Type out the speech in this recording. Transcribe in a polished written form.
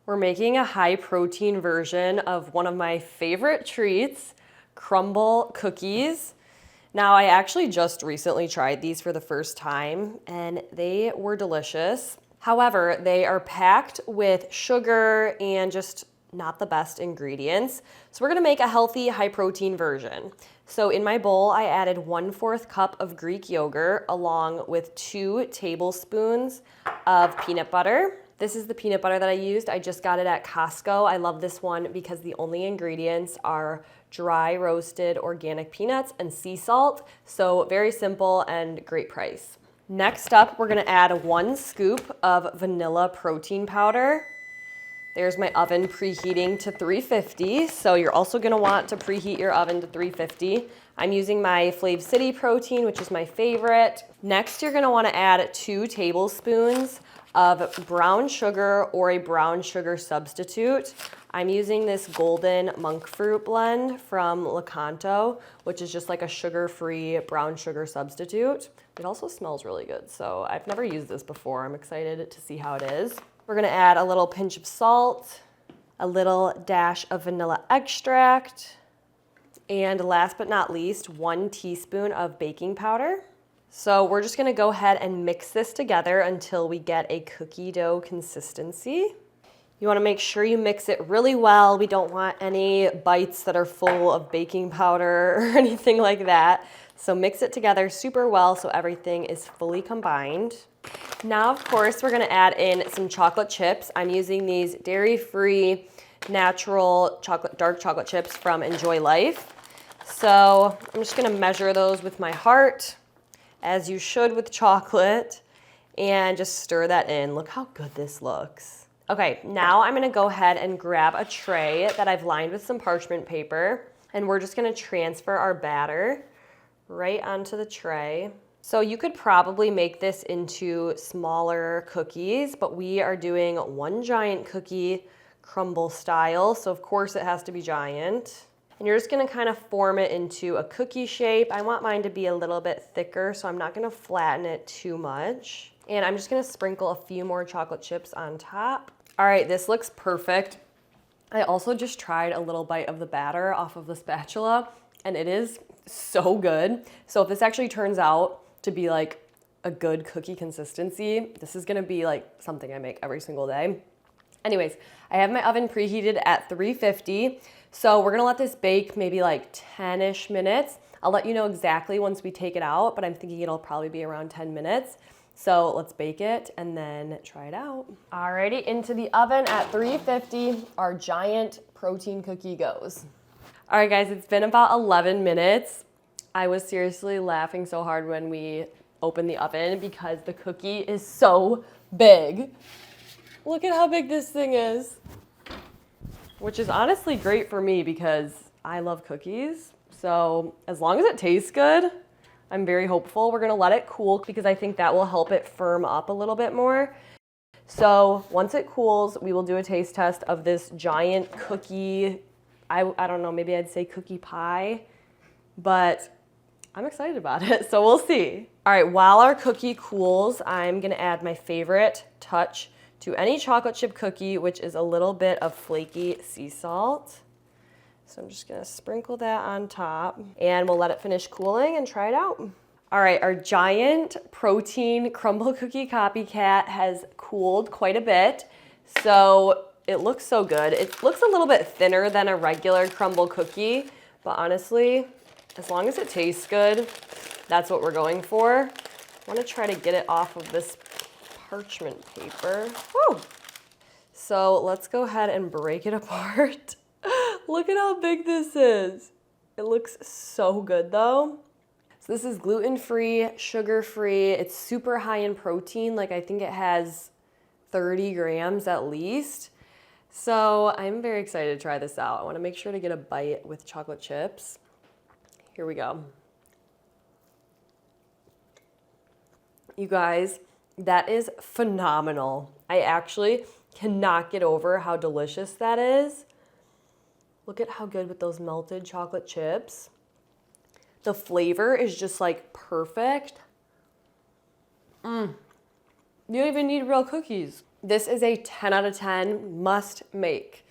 We're making a high protein version of one of my favorite treats, crumble cookies. Now, I actually just recently tried these for the first time and they were delicious. However, they are packed with sugar and just not the best ingredients. So we're gonna make a healthy, high protein version. So in my bowl, I added 1/4 cup of Greek yogurt along with 2 tablespoons of peanut butter. This is the peanut butter that I used. I just got it at Costco. I love this one because the only ingredients are dry roasted organic peanuts and sea salt. So very simple and great price. Next up, we're gonna add 1 scoop of vanilla protein powder. There's my oven preheating to 350. So you're also gonna want to preheat your oven to 350. I'm using my Flav City protein, which is my favorite. Next, you're gonna wanna add 2 tablespoons of brown sugar or a brown sugar substitute. I'm using this golden monk fruit blend from Lakanto, which is just like a sugar-free brown sugar substitute. It also smells really good, so I've never used this before. I'm excited to see how it is. We're gonna add a little pinch of salt, a little dash of vanilla extract, and last but not least, 1 teaspoon of baking powder. So we're just gonna go ahead and mix this together until we get a cookie dough consistency. You wanna make sure you mix it really well. We don't want any bites that are full of baking powder or anything like that. So mix it together super well so everything is fully combined. Now, of course, we're gonna add in some chocolate chips. I'm using these dairy-free, natural dark chocolate chips from Enjoy Life. So I'm just gonna measure those with my heart, as you should with chocolate, and just stir that in. Look how good this looks. Okay, now I'm gonna go ahead and grab a tray that I've lined with some parchment paper, and we're just gonna transfer our batter right onto the tray. So you could probably make this into smaller cookies, but we are doing 1 giant cookie crumble style, so of course it has to be giant. And you're just gonna kind of form it into a cookie shape. I want mine to be a little bit thicker, so I'm not gonna flatten it too much. And I'm just gonna sprinkle a few more chocolate chips on top. All right, this looks perfect. I also just tried a little bite of the batter off of the spatula, and it is so good. So if this actually turns out to be like a good cookie consistency, this is gonna be like something I make every single day. Anyways, I have my oven preheated at 350. So we're gonna let this bake maybe like 10-ish minutes. I'll let you know exactly once we take it out, but I'm thinking it'll probably be around 10 minutes. So let's bake it and then try it out. Alrighty, into the oven at 350, our giant protein cookie goes. All right, guys, it's been about 11 minutes. I was seriously laughing so hard when we opened the oven because the cookie is so big. Look at how big this thing is, which is honestly great for me because I love cookies. So as long as it tastes good, I'm very hopeful. We're gonna let it cool because I think that will help it firm up a little bit more. So once it cools, we will do a taste test of this giant cookie. I don't know, maybe I'd say cookie pie, but I'm excited about it, so we'll see. All right, while our cookie cools, I'm gonna add my favorite touch to any chocolate chip cookie, which is a little bit of flaky sea salt. So I'm just gonna sprinkle that on top and we'll let it finish cooling and try it out. All right, our giant protein crumble cookie copycat has cooled quite a bit. So it looks so good. It looks a little bit thinner than a regular crumble cookie, but honestly, as long as it tastes good, that's what we're going for. I wanna try to get it off of this parchment paper. Woo! So let's go ahead and break it apart. Look at how big this is. It looks so good though. So this is gluten-free, sugar-free. It's super high in protein. Like I think it has 30 grams at least. So I'm very excited to try this out. I wanna make sure to get a bite with chocolate chips. Here we go. You guys, that is phenomenal. I actually cannot get over how delicious that is. Look at how good with those melted chocolate chips. The flavor is just like perfect. You don't even need real cookies. This is a 10 out of 10 must make.